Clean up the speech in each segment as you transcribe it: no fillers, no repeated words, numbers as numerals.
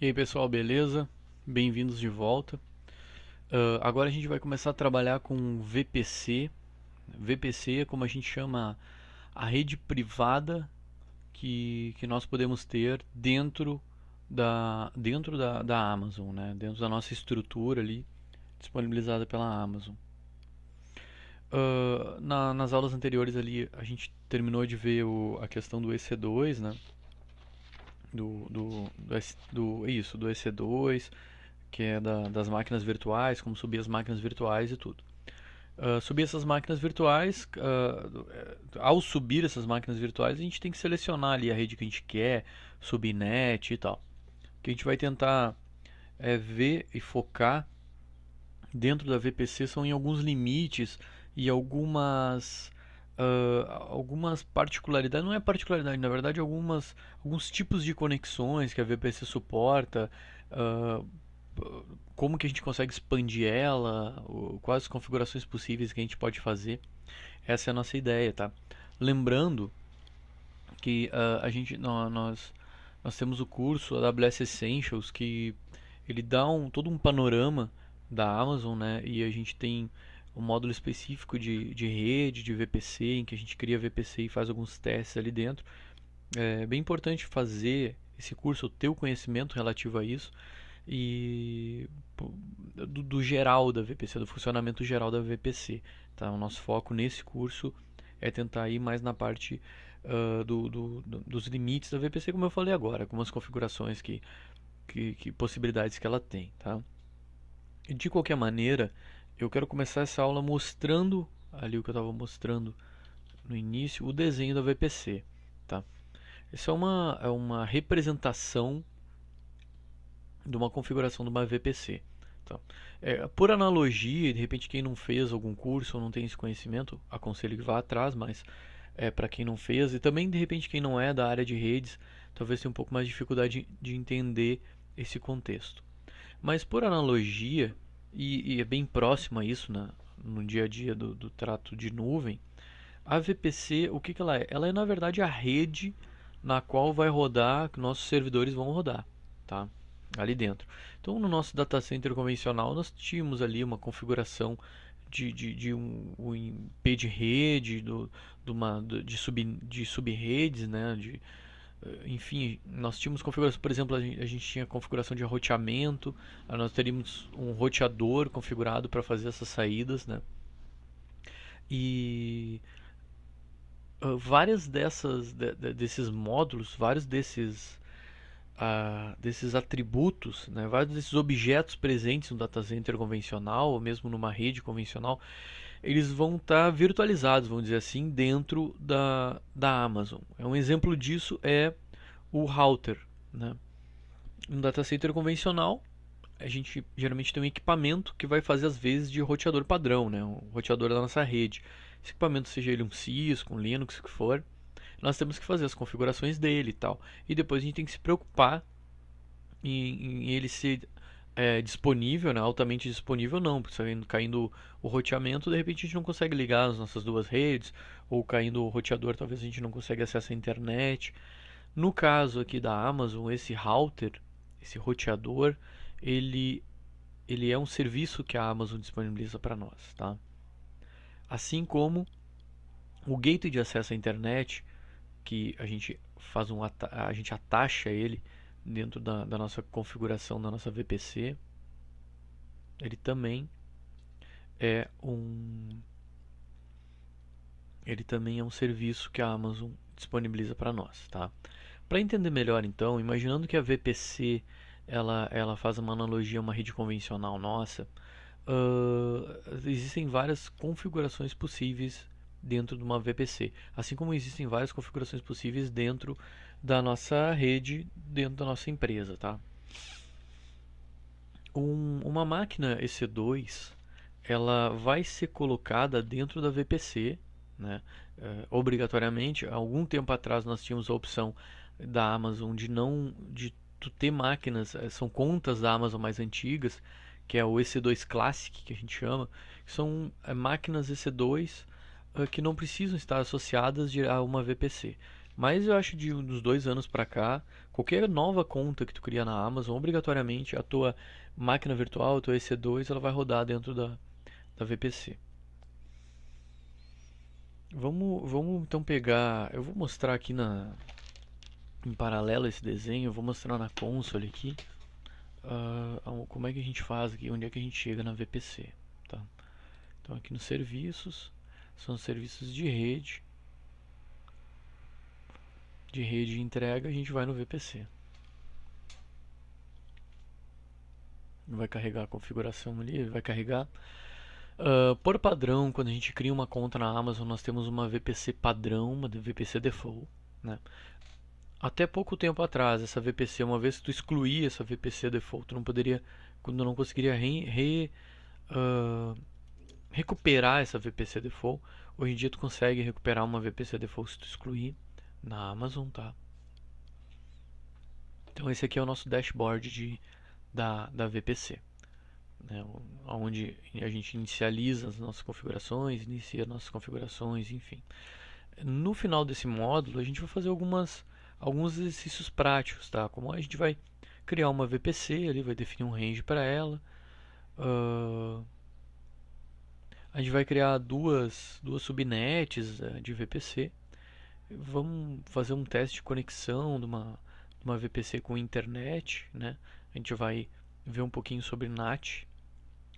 E aí pessoal, beleza? Bem-vindos de volta. Agora a gente vai começar a trabalhar com VPC. VPC é como a gente chama a rede privada que nós podemos ter dentro da Amazon, né? Dentro da nossa estrutura ali disponibilizada pela Amazon. Nas aulas anteriores ali a gente terminou de ver a questão do EC2, né? Do EC2, que é das máquinas virtuais, como subir as máquinas virtuais e tudo. Subir essas máquinas virtuais, ao subir essas máquinas virtuais, a gente tem que selecionar ali a rede que a gente quer, subnet e tal. O que a gente vai tentar ver e focar dentro da VPC são em alguns limites e algumas particularidades, não é particularidade, na verdade, alguns tipos de conexões que a VPC suporta, uh, como que a gente consegue expandir ela, quais as configurações possíveis que a gente pode fazer. Essa é a nossa ideia, tá? Lembrando que nós temos o curso AWS Essentials, que ele dá todo um panorama da Amazon, né? E a gente tem um módulo específico de rede, de VPC, em que a gente cria VPC e faz alguns testes ali dentro. É bem importante fazer esse curso, ter o conhecimento relativo a isso e do geral da VPC, do funcionamento geral da VPC. Tá? O nosso foco nesse curso é tentar ir mais na parte dos limites da VPC, como eu falei agora, com as configurações que possibilidades que ela tem. Tá? E de qualquer maneira, eu quero começar essa aula mostrando ali o que eu estava mostrando no início, o desenho da VPC. Tá? Isso é uma representação de uma configuração de uma VPC. Tá? Por analogia, de repente quem não fez algum curso ou não tem esse conhecimento, aconselho que vá atrás, mas para quem não fez, e também de repente quem não é da área de redes, talvez tenha um pouco mais de dificuldade de entender esse contexto. Mas por analogia, e é bem próximo a isso no dia a dia do trato de nuvem, a VPC, o que ela é? Ela é na verdade a rede na qual vai rodar, que nossos servidores vão rodar, tá? Ali dentro. Então, no nosso data center convencional, nós tínhamos ali uma configuração de um IP de rede, de subredes, né? Enfim, nós tínhamos configuração, por exemplo, a gente tinha configuração de roteamento, nós teríamos um roteador configurado para fazer essas saídas, né? E várias desses módulos, vários desses atributos, né, vários desses objetos presentes no data center convencional ou mesmo numa rede convencional, eles vão estar virtualizados, vamos dizer assim, dentro da Amazon. Um exemplo disso é o router. Né? No data center convencional, a gente geralmente tem um equipamento que vai fazer as vezes de roteador padrão, né? Um roteador da nossa rede. Esse equipamento, seja ele um Cisco, um Linux, o que for, nós temos que fazer as configurações dele e tal. E depois a gente tem que se preocupar em ele ser disponível, né? Altamente disponível não, porque caindo o roteamento, de repente a gente não consegue ligar as nossas duas redes, ou caindo o roteador, talvez a gente não consiga acesso à internet. No caso aqui da Amazon, esse router, esse roteador, ele, ele é um serviço que a Amazon disponibiliza para nós, tá? Assim como o gateway de acesso à internet, que a gente a gente atacha ele dentro da nossa configuração da nossa VPC, ele também é um ele também é um serviço que a Amazon disponibiliza para nós, tá? Para entender melhor, então, imaginando que a VPC ela faz uma analogia a uma rede convencional nossa, existem várias configurações possíveis dentro de uma VPC, assim como existem várias configurações possíveis dentro da nossa rede, dentro da nossa empresa, tá? Uma máquina EC2 ela vai ser colocada dentro da VPC, né? Obrigatoriamente. Há algum tempo atrás nós tínhamos a opção da Amazon de não de tu ter máquinas, são contas da Amazon mais antigas, que é o EC2 Classic que a gente chama, que são máquinas EC2 que não precisam estar associadas a uma VPC. Mas eu acho de uns 2 anos para cá, qualquer nova conta que tu cria na Amazon, obrigatoriamente a tua máquina virtual, a tua EC2, ela vai rodar dentro da VPC. Vamos então pegar. Eu vou mostrar aqui em paralelo esse desenho. Eu vou mostrar na console aqui como é que a gente faz aqui, onde é que a gente chega na VPC. Tá? Então aqui nos serviços, são os serviços de rede. De rede e entrega, a gente vai no VPC. Vai carregar a configuração ali, vai carregar. Por padrão, quando a gente cria uma conta na Amazon, nós temos uma VPC padrão, uma VPC default, né? Até pouco tempo atrás, essa VPC, uma vez que tu excluir essa VPC default, tu não poderia, quando não conseguiria recuperar essa VPC default. Hoje em dia tu consegue recuperar uma VPC default se tu excluir na Amazon, tá? Então esse aqui é o nosso dashboard da VPC, né? Onde a gente inicializa as nossas configurações, inicia as nossas configurações, enfim. No final desse módulo, a gente vai fazer alguns exercícios práticos, tá? Como a gente vai criar uma VPC, ali vai definir um range para ela. A gente vai criar duas subnets de VPC. Vamos fazer um teste de conexão de uma VPC com internet, né? A gente vai ver um pouquinho sobre NAT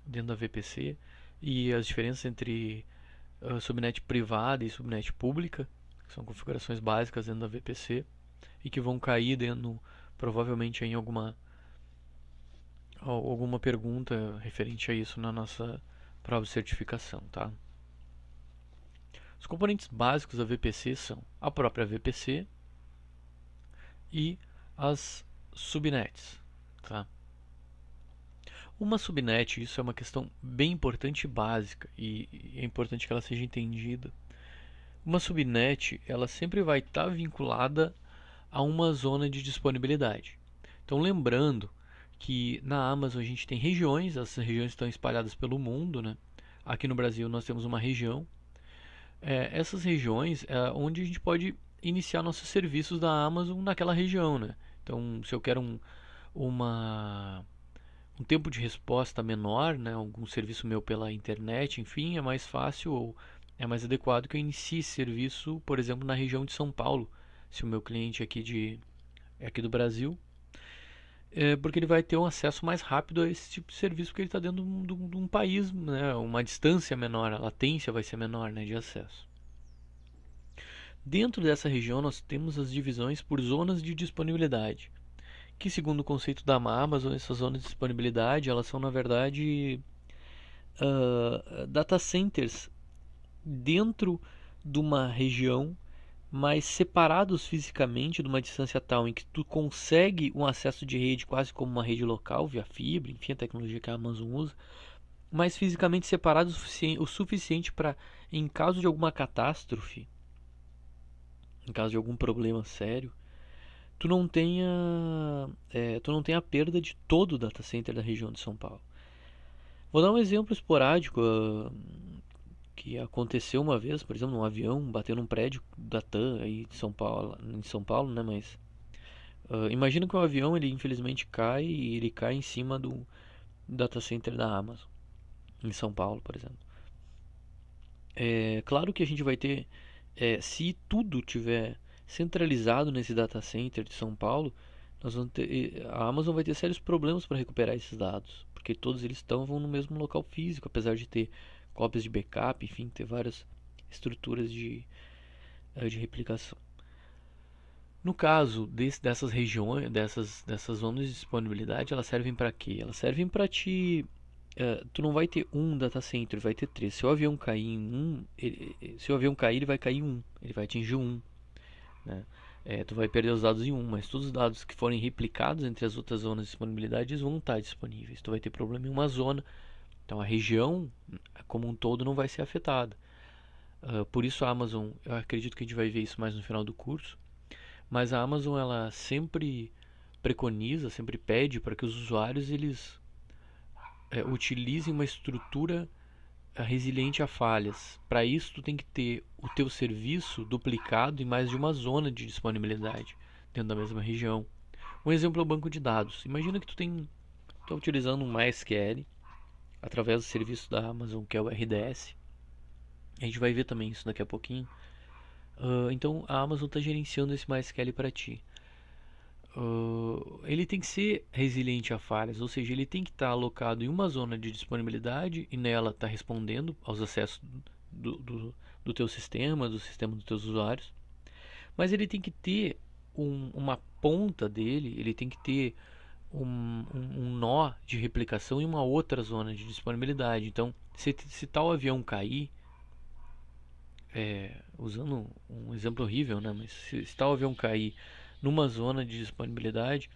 dentro da VPC e as diferenças entre subnet privada e subnet pública, que são configurações básicas dentro da VPC e que vão cair dentro, provavelmente, em alguma pergunta referente a isso na nossa prova de certificação, tá? Os componentes básicos da VPC são a própria VPC e as subnets, tá? Uma subnet, isso é uma questão bem importante e básica, e é importante que ela seja entendida. Uma subnet, ela sempre vai estar vinculada a uma zona de disponibilidade. Então, lembrando que na Amazon a gente tem regiões, essas regiões estão espalhadas pelo mundo, né? Aqui no Brasil nós temos uma região. Essas regiões é onde a gente pode iniciar nossos serviços da Amazon naquela região, né? Então, se eu quero um tempo de resposta menor, né, algum serviço meu pela internet, enfim, é mais fácil ou é mais adequado que eu inicie esse serviço, por exemplo, na região de São Paulo, se o meu cliente é aqui do Brasil, porque ele vai ter um acesso mais rápido a esse tipo de serviço, porque ele está dentro de um país, né, uma distância menor, a latência vai ser menor, né, de acesso. Dentro dessa região nós temos as divisões por zonas de disponibilidade, que segundo o conceito da Amazon, essas zonas de disponibilidade, elas são na verdade data centers dentro de uma região, mas separados fisicamente de uma distância tal em que tu consegue um acesso de rede quase como uma rede local, via fibra, enfim, a tecnologia que a Amazon usa, mas fisicamente separados o suficiente para, em caso de alguma catástrofe, em caso de algum problema sério, tu não tenha perda de todo o data center da região de São Paulo. Vou dar um exemplo esporádico que aconteceu uma vez, por exemplo, um avião bateu num prédio da TAM aí de em São Paulo, né? Mas imagina que um avião ele infelizmente cai e ele cai em cima do data center da Amazon em São Paulo, por exemplo. É claro que a gente vai ter, se tudo tiver centralizado nesse data center de São Paulo, a Amazon vai ter sérios problemas para recuperar esses dados, porque todos eles vão no mesmo local físico, apesar de ter cópias de backup, enfim, ter várias estruturas de replicação. No caso dessas regiões, dessas zonas de disponibilidade, elas servem para quê? Elas servem para tu não vai ter um data center, vai ter três. Se o avião cair se o avião cair, ele vai cair ele vai atingir né? Tu vai perder os dados em mas todos os dados que forem replicados entre as outras zonas de disponibilidade vão estar disponíveis. Tu vai ter problema em uma zona, então a região como um todo não vai ser afetada. Por isso a Amazon, eu acredito que a gente vai ver isso mais no final do curso, mas a Amazon ela sempre preconiza, sempre pede para que os usuários eles utilizem uma estrutura resiliente a falhas. Para isso, tu tem que ter o teu serviço duplicado em mais de uma zona de disponibilidade dentro da mesma região. Um exemplo é o banco de dados. Imagina que tu está utilizando um MySQL através do serviço da Amazon, que é o RDS. A gente vai ver também isso daqui a pouquinho. Então a Amazon está gerenciando esse MySQL para ti. Ele tem que ser resiliente a falhas, ou seja, ele tem que estar alocado em uma zona de disponibilidade e nela está respondendo aos acessos do teu sistema, do sistema dos teus usuários. Mas ele tem que ter uma ponta dele, ele tem que ter um nó de replicação em uma outra zona de disponibilidade. Então, se tal avião cair, usando um exemplo horrível, né? Mas se tal avião cair numa zona de disponibilidade,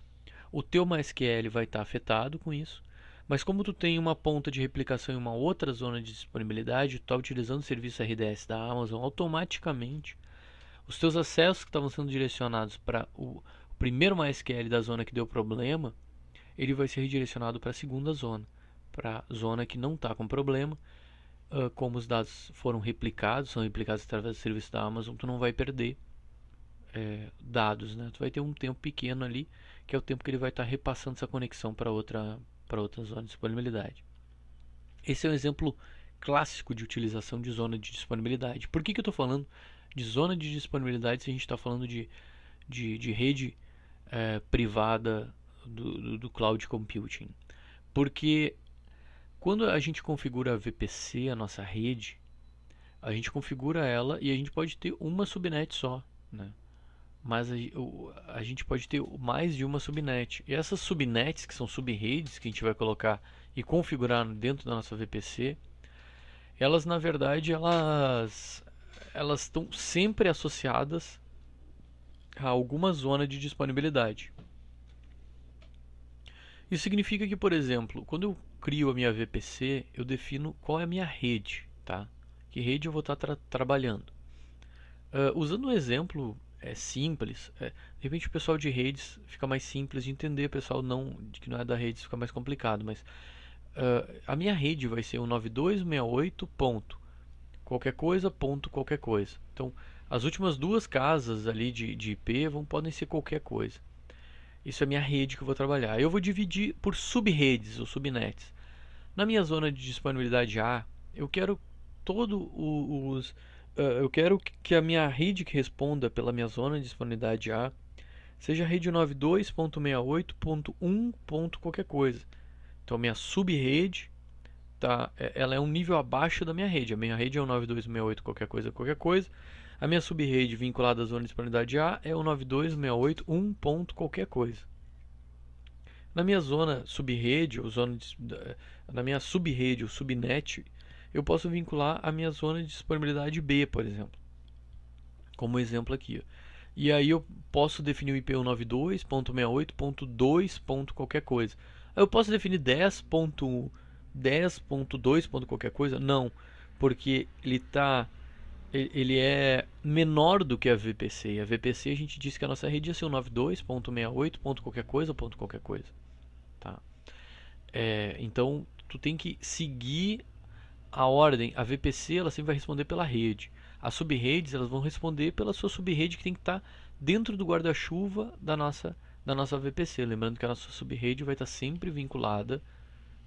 o teu MySQL vai estar afetado com isso. Mas como tu tem uma ponta de replicação em uma outra zona de disponibilidade, tu está utilizando o serviço RDS da Amazon, automaticamente os teus acessos que estavam sendo direcionados para o primeiro MySQL da zona que deu problema, ele vai ser redirecionado para a segunda zona, para a zona que não está com problema. Como os dados foram replicados, são replicados através do serviço da Amazon, tu não vai perder dados, né? Tu vai ter um tempo pequeno ali, que é o tempo que ele vai estar repassando essa conexão para outra zona de disponibilidade. Esse é um exemplo clássico de utilização de zona de disponibilidade. Por que eu estou falando de zona de disponibilidade se a gente está falando de rede privada do cloud computing? Porque quando a gente configura a VPC, a nossa rede, a gente configura ela e a gente pode ter uma subnet só, né? Mas a gente pode ter mais de uma subnet. E essas subnets, que são subredes que a gente vai colocar e configurar dentro da nossa VPC, elas na verdade elas estão sempre associadas a alguma zona de disponibilidade. Isso significa que, por exemplo, quando eu crio a minha VPC, eu defino qual é a minha rede, tá? Que rede eu vou estar trabalhando. Usando um exemplo simples, de repente o pessoal de redes fica mais simples de entender, o pessoal que não é da rede fica mais complicado, mas a minha rede vai ser um 9268 ponto qualquer coisa ponto qualquer coisa. Então, as últimas duas casas ali de IP podem ser qualquer coisa. Isso é a minha rede que eu vou trabalhar. Eu vou dividir por subredes ou subnets. Na minha zona de disponibilidade A, eu quero eu quero que a minha rede que responda pela minha zona de disponibilidade A seja a rede 92.68.1. Qualquer coisa. Então, minha subrede ela é um nível abaixo da minha rede. A minha rede é o 9268 qualquer coisa, qualquer coisa. A minha subrede vinculada à zona de disponibilidade A é o 92.68.1. Qualquer coisa. Na minha zona subrede, na minha subrede ou subnet, eu posso vincular a minha zona de disponibilidade B, por exemplo. Como exemplo aqui. E aí eu posso definir o IP 92.68.2. Qualquer coisa. Eu posso definir 10.2. Qualquer coisa? Não, porque ele é menor do que a VPC. E a VPC a gente disse que a nossa rede ia ser o 92.68. Qualquer coisa, qualquer coisa. Tá? Então tu tem que seguir a ordem. A VPC ela sempre vai responder pela rede. As subredes elas vão responder pela sua subrede que tem que estar dentro do guarda-chuva da nossa VPC. Lembrando que a nossa subrede vai estar sempre vinculada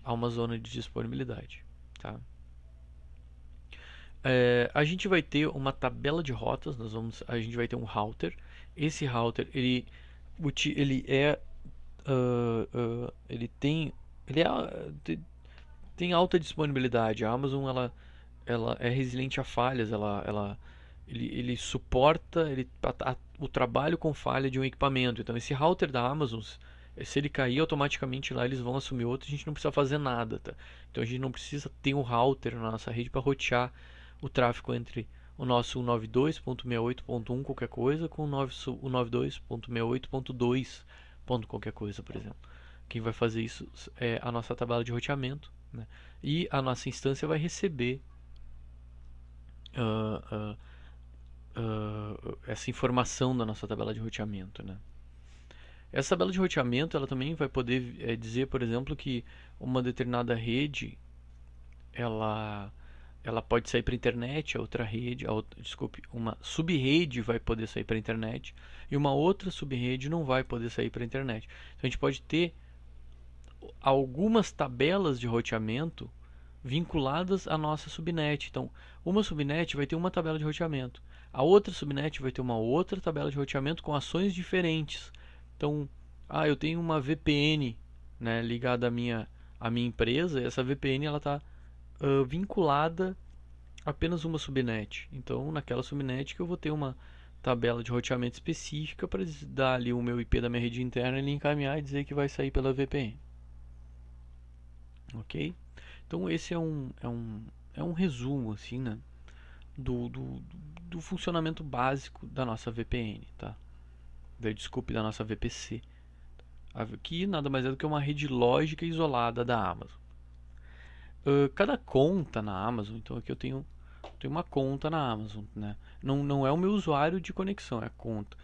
a uma zona de disponibilidade. Tá? A gente vai ter uma tabela de rotas. A gente vai ter um router. Esse router ele tem alta disponibilidade. A Amazon ela é resiliente a falhas. Ele suporta o trabalho com falha de um equipamento. Então esse router da Amazon, se ele cair automaticamente lá, eles vão assumir outro. A gente não precisa fazer nada, tá? Então a gente não precisa ter um router na nossa rede para rotear o tráfego entre o nosso 192.68.1 qualquer coisa com o 92.68.2 qualquer coisa, por exemplo. Quem vai fazer isso é a nossa tabela de roteamento, né? E a nossa instância vai receber essa informação da nossa tabela de roteamento, né? Essa tabela de roteamento ela também vai poder dizer, por exemplo, que uma determinada rede ela ela pode sair para a internet, a outra rede, desculpe, uma subrede vai poder sair para a internet e uma outra subrede não vai poder sair para a internet. Então a gente pode ter algumas tabelas de roteamento vinculadas à nossa subnet. Então, uma subnet vai ter uma tabela de roteamento, a outra subnet vai ter uma outra tabela de roteamento com ações diferentes. Então, eu tenho uma VPN, né, ligada à minha empresa, e essa VPN ela está vinculada a apenas uma subnet. Então, naquela subnet que eu vou ter uma tabela de roteamento específica para dar ali o meu IP da minha rede interna e encaminhar e dizer que vai sair pela VPN. Ok? Então esse é um resumo assim, né, do funcionamento básico da nossa VPN, tá? Desculpe, da nossa VPC, que nada mais é do que uma rede lógica isolada da Amazon. Cada conta na Amazon, então aqui eu tenho uma conta na Amazon, né? Não é o meu usuário de conexão, é a conta.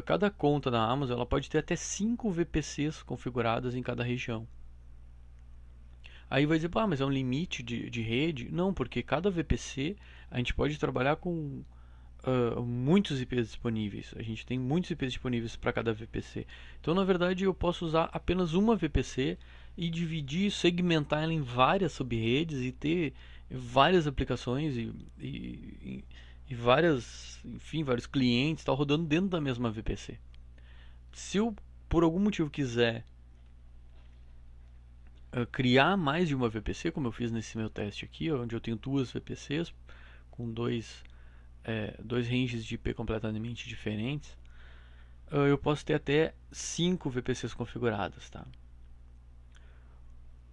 Cada conta na Amazon ela pode ter até 5 VPCs configuradas em cada região. Aí vai dizer, mas é um limite de rede? Não, porque cada VPC a gente pode trabalhar com muitos IPs disponíveis. A gente tem muitos IPs disponíveis para cada VPC. Então, na verdade, eu posso usar apenas uma VPC e dividir, segmentar ela em várias subredes e ter várias aplicações e várias, enfim, vários clientes tal, rodando dentro da mesma VPC. Se eu, por algum motivo, quiser criar mais de uma VPC, como eu fiz nesse meu teste aqui, onde eu tenho duas VPCs com dois ranges de IP completamente diferentes, eu posso ter até 5 VPCs configuradas, tá?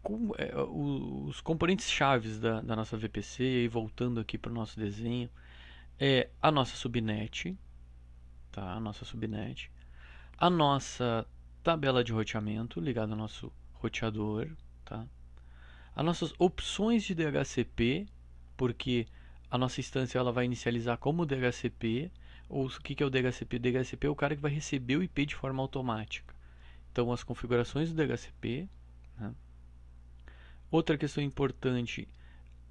Os componentes chaves da nossa VPC, e aí voltando aqui para o nosso desenho, é a nossa subnet, tá? A nossa subnet, a nossa tabela de roteamento ligada ao nosso roteador, tá? As nossas opções de DHCP, porque a nossa instância ela vai inicializar como DHCP. Ou o que é o DHCP? O DHCP é o cara que vai receber o IP de forma automática. Então, as configurações do DHCP. Né? Outra questão importante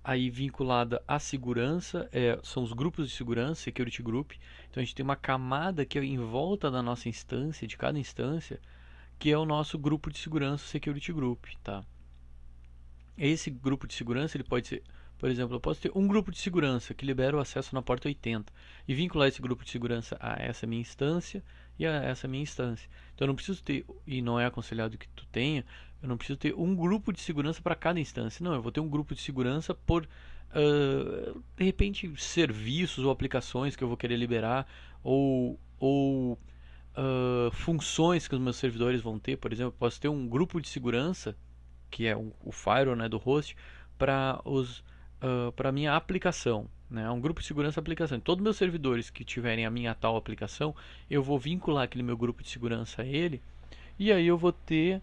aí vinculada à segurança são os grupos de segurança, Security Group. Então, a gente tem uma camada que é em volta da nossa instância, de cada instância, que é o nosso grupo de segurança, Security Group. Tá? Esse grupo de segurança ele pode ser, por exemplo, eu posso ter um grupo de segurança que libera o acesso na porta 80 e vincular esse grupo de segurança a essa minha instância e a essa minha instância. Então eu não preciso ter, e não é aconselhado que tu tenha, eu não preciso ter um grupo de segurança para cada instância. Não, eu vou ter um grupo de segurança por de repente serviços ou aplicações que eu vou querer liberar ou funções que os meus servidores vão ter. Por exemplo, eu posso ter um grupo de segurança que é o firewall, né, do host, para a minha aplicação. Né, um grupo de segurança aplicação. Todos os meus servidores que tiverem a minha tal aplicação, eu vou vincular aquele meu grupo de segurança a ele, e aí eu vou ter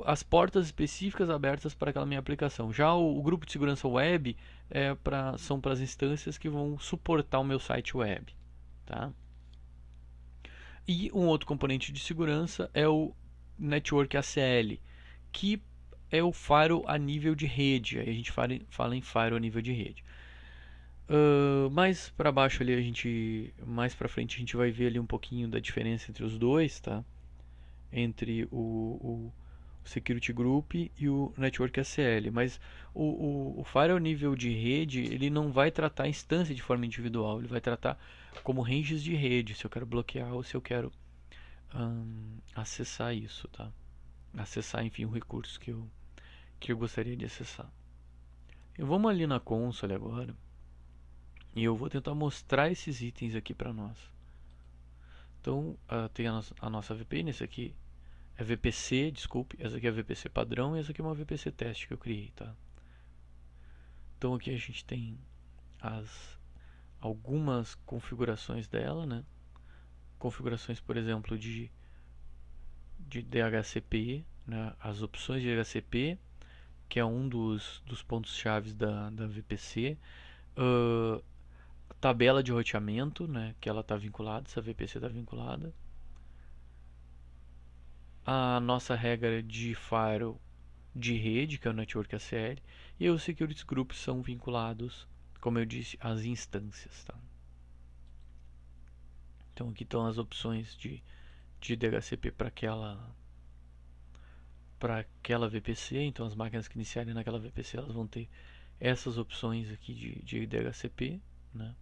as portas específicas abertas para aquela minha aplicação. Já o grupo de segurança web são para as instâncias que vão suportar o meu site web. Tá? E um outro componente de segurança é o Network ACL, que é o firewall a nível de rede. Aí a gente fala em firewall a nível de rede. Mais para baixo ali mais para frente a gente vai ver ali um pouquinho da diferença entre os dois, tá? Entre o Security Group e o Network ACL. Mas o firewall nível de rede ele não vai tratar a instância de forma individual, ele vai tratar como ranges de rede, se eu quero bloquear ou se eu quero acessar isso, tá? Acessar, enfim, o recurso que eu gostaria de acessar. Vamos ali na console agora e eu vou tentar mostrar esses itens aqui para nós. Então, tem a nossa VPN, esse aqui é VPC, desculpe, essa aqui é VPC padrão e essa aqui é uma VPC teste que eu criei, tá? Então aqui a gente tem algumas configurações dela, né? Configurações, por exemplo, de DHCP, né? As opções de DHCP, que é um dos pontos chaves da VPC. Tabela de roteamento, né? Que ela está vinculada, essa VPC está vinculada. A nossa regra de firewall de rede, que é o Network ACL. E aí os securities groups são vinculados, como eu disse, às instâncias, tá? Então aqui estão as opções de DHCP para aquela VPC. Então as máquinas que iniciarem naquela VPC elas vão ter essas opções aqui de DHCP, né?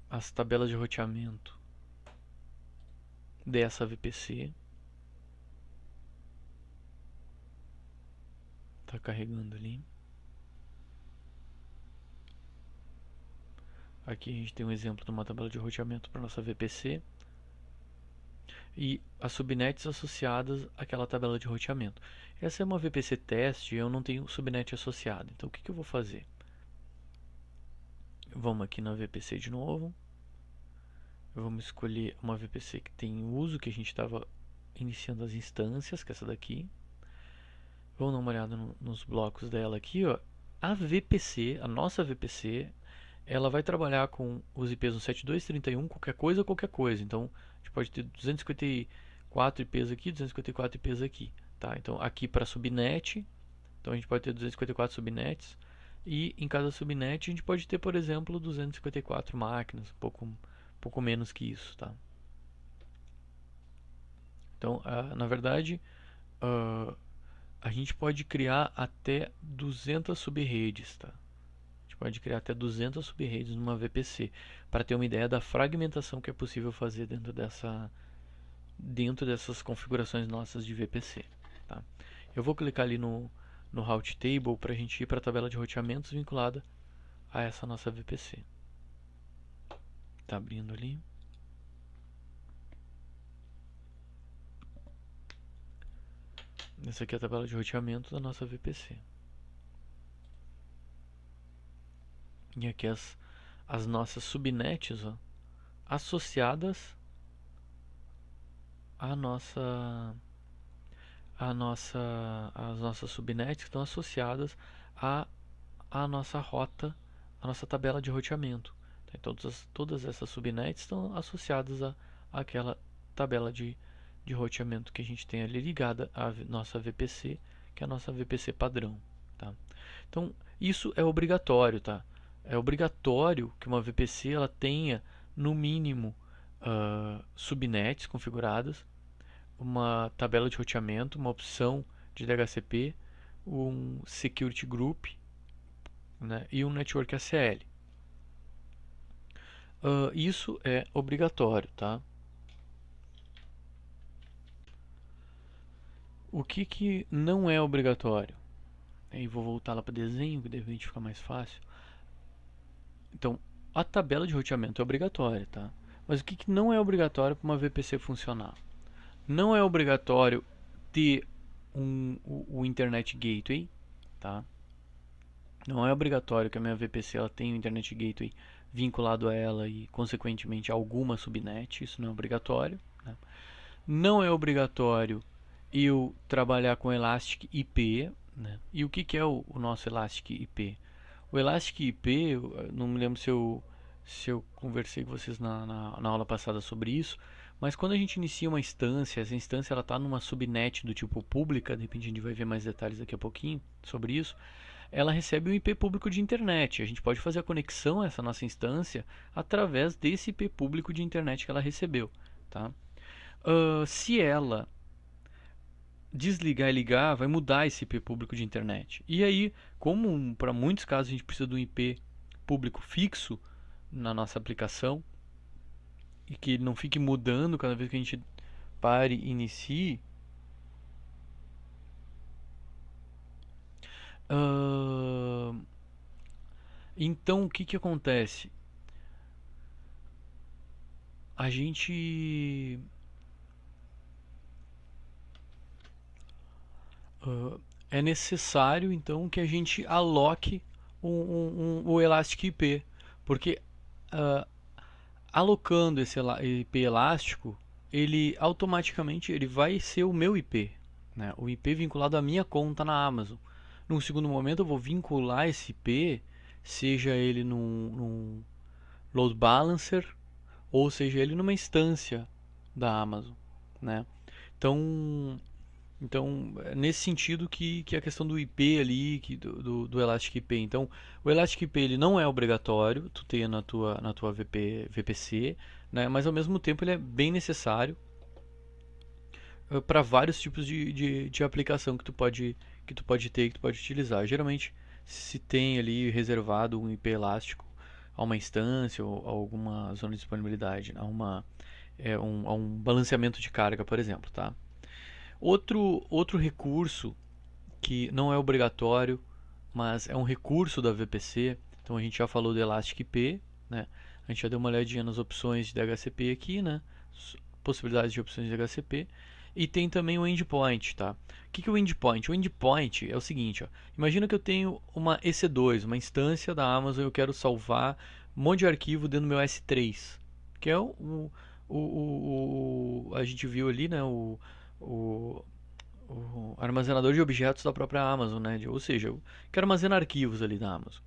As tabelas de roteamento dessa VPC. Tá carregando ali. Aqui a gente tem um exemplo de uma tabela de roteamento para nossa VPC e as subnets associadas àquela tabela de roteamento. Essa é uma VPC teste e eu não tenho subnet associado. Então o que eu vou fazer? Vamos aqui na VPC de novo. Vamos escolher uma VPC que tem uso, que a gente estava iniciando as instâncias, que é essa daqui. Vamos dar uma olhada nos blocos dela aqui, ó. A VPC, a nossa VPC, ela vai trabalhar com os IPs 172.31, qualquer coisa. Então, a gente pode ter 254 IPs aqui, 254 IPs aqui, tá? Então, aqui para subnet, então a gente pode ter 254 subnets e em cada subnet a gente pode ter, por exemplo, 254 máquinas, um pouco menos que isso, tá? Então, na verdade, a gente pode criar até 200 subredes, tá? A gente pode criar até 200 subredes numa VPC, para ter uma ideia da fragmentação que é possível fazer dentro dessas configurações nossas de VPC, tá? Eu vou clicar ali no Route Table para a gente ir para a tabela de roteamentos vinculada a essa nossa VPC. Tá abrindo ali. Essa aqui é a tabela de roteamento da nossa VPC. E aqui as nossas subnets, ó, associadas as nossas subnets estão associadas à nossa rota, à nossa tabela de roteamento. Então todas essas subnets estão associadas àquela tabela de roteamento que a gente tem ali ligada à nossa VPC, que é a nossa VPC padrão, tá? Então isso é obrigatório, tá? É obrigatório que uma VPC ela tenha no mínimo subnets configuradas, uma tabela de roteamento, uma opção de DHCP, um security group, né, e um network ACL. Isso é obrigatório, tá? O que não é obrigatório? Aí vou voltar lá para desenho, que de repente fica mais fácil. Então, a tabela de roteamento é obrigatória, tá? Mas o que não é obrigatório para uma VPC funcionar? Não é obrigatório ter o Internet Gateway, tá? Não é obrigatório que a minha VPC ela tenha o Internet Gateway vinculado a ela e, consequentemente, alguma subnet. Isso não é obrigatório, né? Não é obrigatório eu trabalhar com Elastic IP, né? E o que é o nosso Elastic IP? O Elastic IP, eu não me lembro se eu conversei com vocês na aula passada sobre isso, mas quando a gente inicia uma instância, essa instância ela está numa subnet do tipo pública, de repente a gente vai ver mais detalhes daqui a pouquinho sobre isso, ela recebe um IP público de internet. A gente pode fazer a conexão a essa nossa instância através desse IP público de internet que ela recebeu, tá? Se ela desligar e ligar, vai mudar esse IP público de internet. E aí, como para muitos casos a gente precisa de um IP público fixo na nossa aplicação e que ele não fique mudando cada vez que a gente pare e inicie, então o que acontece? A gente é necessário então que a gente aloque o Elastic IP, porque alocando esse IP elástico, ele automaticamente ele vai ser o meu IP, né? O IP vinculado à minha conta na Amazon. Num segundo momento eu vou vincular esse IP, seja ele num load balancer ou seja ele numa instância da Amazon, né? Então Então, é nesse sentido que é a questão do IP ali, do Elastic IP. Então, o Elastic IP ele não é obrigatório tu ter na tua VPC, né? Mas ao mesmo tempo ele é bem necessário para vários tipos de aplicação que tu pode ter, que tu pode utilizar. Geralmente, se tem ali reservado um IP elástico a uma instância ou a alguma zona de disponibilidade, a um balanceamento de carga, por exemplo, tá? Outro recurso que não é obrigatório, mas é um recurso da VPC. Então a gente já falou do Elastic IP, né? A gente já deu uma olhadinha nas opções de DHCP aqui, né? Possibilidades de opções de DHCP. E tem também o endpoint, tá? O que é o endpoint? O endpoint é o seguinte, ó. Imagina que eu tenho uma EC2, uma instância da Amazon, e eu quero salvar um monte de arquivo dentro do meu S3, que é a gente viu ali, né? O, o armazenador de objetos da própria Amazon, né? Ou seja, eu quero armazenar arquivos ali da Amazon.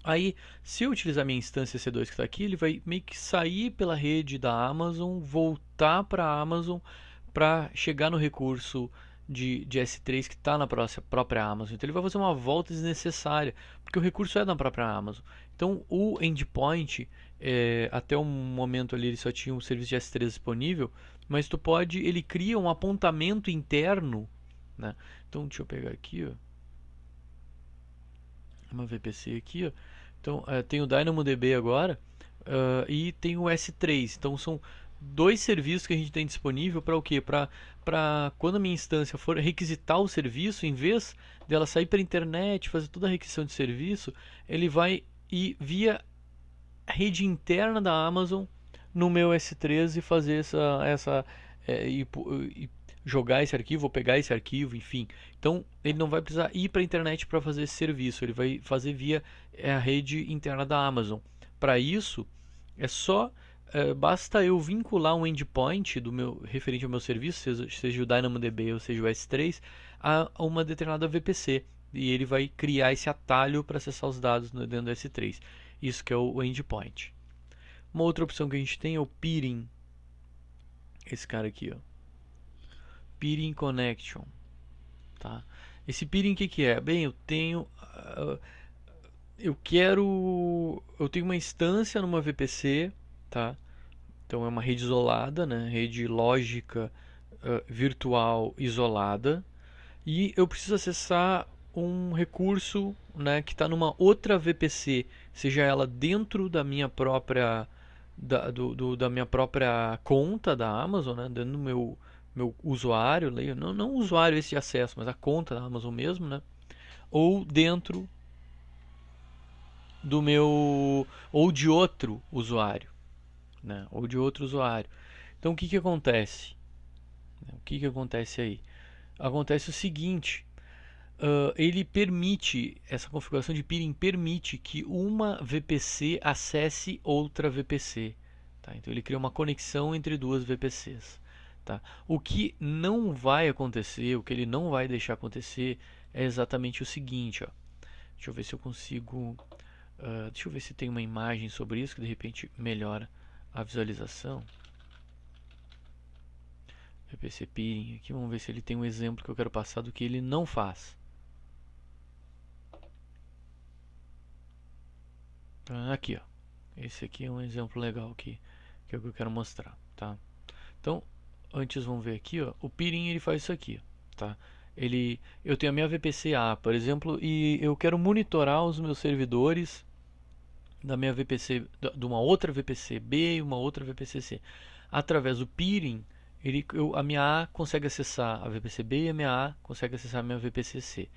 Aí, se eu utilizar minha instância C2 que está aqui, ele vai meio que sair pela rede da Amazon, voltar para a Amazon para chegar no recurso de S3 que está na própria Amazon. Então ele vai fazer uma volta desnecessária, porque o recurso é da própria Amazon. Então o endpoint, até o momento ali ele só tinha um serviço de S3 disponível, mas ele cria um apontamento interno, né? Então deixa eu pegar aqui, ó, uma VPC aqui, ó. Então tem o DynamoDB agora, e tem o S3. Então são dois serviços que a gente tem disponível para o quê? Para quando a minha instância for requisitar o serviço, em vez dela sair pela internet, fazer toda a requisição de serviço, ele vai ir via rede interna da Amazon no meu S3 e fazer e jogar esse arquivo ou pegar esse arquivo, enfim. Então ele não vai precisar ir para a internet para fazer esse serviço, ele vai fazer via a rede interna da Amazon. Para isso, basta eu vincular um endpoint referente ao meu serviço, seja o DynamoDB ou seja o S3, a uma determinada VPC. E ele vai criar esse atalho para acessar os dados dentro do S3. Isso que é o endpoint. Uma outra opção que a gente tem é o peering. Esse cara aqui, ó. Peering Connection. Tá? Esse peering o que é? Bem, eu tenho uma instância numa VPC, tá? Então é uma rede isolada, né? Rede lógica virtual isolada, e eu preciso acessar um recurso, né, que está numa outra VPC, seja ela dentro da minha própria da minha própria conta da Amazon, né, dentro do meu usuário, não o usuário esse de acesso, mas a conta da Amazon mesmo, né, ou dentro do meu ou de outro usuário, né, ou de outro usuário. Então o que acontece? O que acontece aí? Acontece o seguinte: ele permite, essa configuração de peering permite que uma VPC acesse outra VPC. Tá? Então ele cria uma conexão entre duas VPCs. Tá? O que não vai acontecer, o que ele não vai deixar acontecer é exatamente o seguinte. Ó. Deixa eu ver se eu consigo. Deixa eu ver se tem uma imagem sobre isso que de repente melhora a visualização. VPC peering aqui, vamos ver se ele tem um exemplo que eu quero passar do que ele não faz. Aqui, ó. Esse aqui é um exemplo legal que é o que eu quero mostrar, tá? Então, antes vamos ver aqui, ó. O peering ele faz isso aqui, tá? Eu tenho a minha VPC A, por exemplo, e eu quero monitorar os meus servidores da minha VPC, de uma outra VPC B e uma outra VPC C. Através do peering, a minha A consegue acessar a VPC B e a minha A consegue acessar a minha VPC C.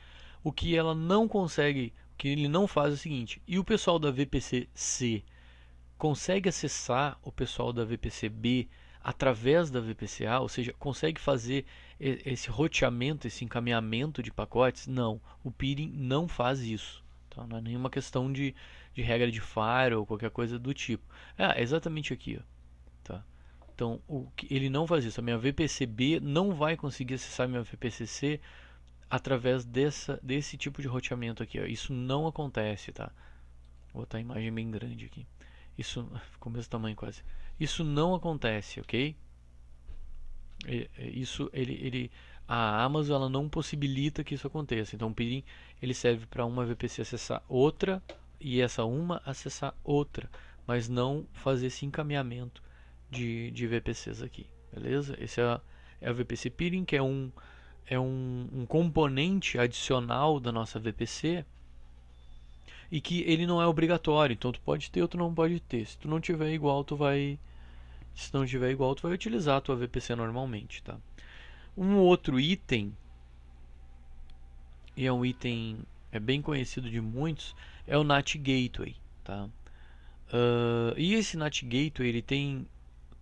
O que ela não consegue, o que ele não faz é o seguinte: e o pessoal da VPC C consegue acessar o pessoal da VPC B através da VPC A, ou seja, consegue fazer esse roteamento, esse encaminhamento de pacotes? Não, o peering não faz isso. Tá? Não é nenhuma questão de regra de firewall ou qualquer coisa do tipo. É exatamente aqui, ó. Tá? Então, ele não faz isso. A minha VPC B não vai conseguir acessar a minha VPC C através desse tipo de roteamento aqui. Ó. Isso não acontece, tá? Vou botar a imagem bem grande aqui. Isso ficou o mesmo tamanho quase. Isso não acontece, ok? A Amazon ela não possibilita que isso aconteça. Então o peering ele serve para uma VPC acessar outra e essa uma acessar outra, mas não fazer esse encaminhamento de VPCs aqui, beleza? Esse é a VPC peering, que é um componente adicional da nossa VPC e que ele não é obrigatório. Então tu pode ter ou tu não pode ter. Se tu não tiver igual, se não tiver igual, tu vai utilizar a tua VPC normalmente, tá? Um outro item, e é um item bem conhecido de muitos, é o NAT Gateway, tá? E esse NAT Gateway ele tem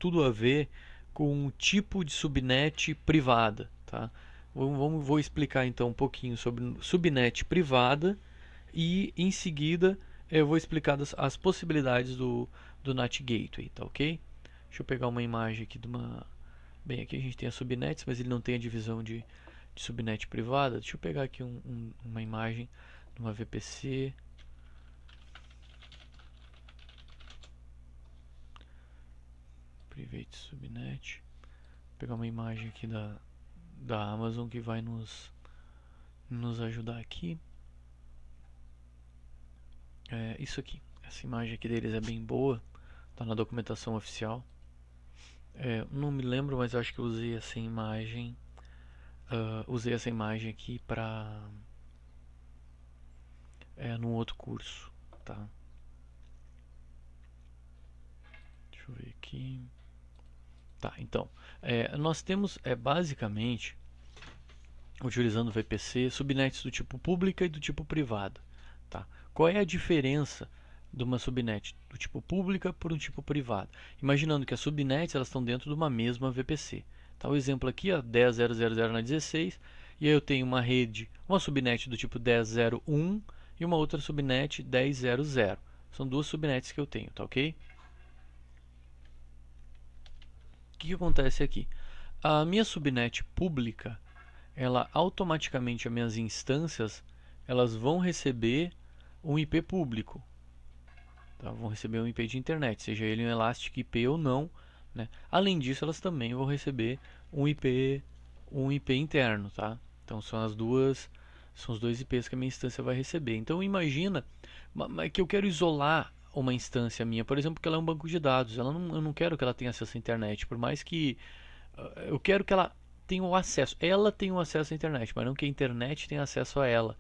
tudo a ver com um tipo de subnet privada, tá? Vou explicar então um pouquinho sobre subnet privada e em seguida eu vou explicar as possibilidades do NAT Gateway, tá ok? Deixa eu pegar uma imagem aqui de uma... Bem, aqui a gente tem as subnets, mas ele não tem a divisão de subnet privada. Deixa eu pegar aqui uma imagem de uma VPC. Private subnet. Vou pegar uma imagem aqui da Amazon que vai nos ajudar aqui. Isso aqui. Essa imagem aqui deles é bem boa. Está na documentação oficial. Não me lembro, mas acho que eu usei essa imagem. Usei essa imagem aqui para num outro curso, tá? Deixa eu ver aqui. Tá, então nós temos basicamente, utilizando o VPC, subnets do tipo pública e do tipo privada, tá? Qual é a diferença de uma subnet do tipo pública por um tipo privado? Imaginando que as subnets elas estão dentro de uma mesma VPC. Tá, o exemplo aqui, 10.0.0.0 na 16, e aí eu tenho uma rede, uma subnet do tipo 10.0.1 e uma outra subnet 10.0.0. São duas subnets que eu tenho, tá ok? O que acontece aqui? A minha subnet pública, ela automaticamente, as minhas instâncias, elas vão receber um IP público, tá? Vão receber um IP de internet, seja ele um Elastic IP ou não, né? Além disso, elas também vão receber um IP interno, tá? Então são os dois IPs que a minha instância vai receber. Então imagina que eu quero isolar uma instância minha, por exemplo, que ela é um banco de dados. Eu não quero que ela tenha acesso à internet, por mais que eu quero que ela tenha o acesso. Ela tem o acesso à internet, mas não que a internet tenha acesso a ela,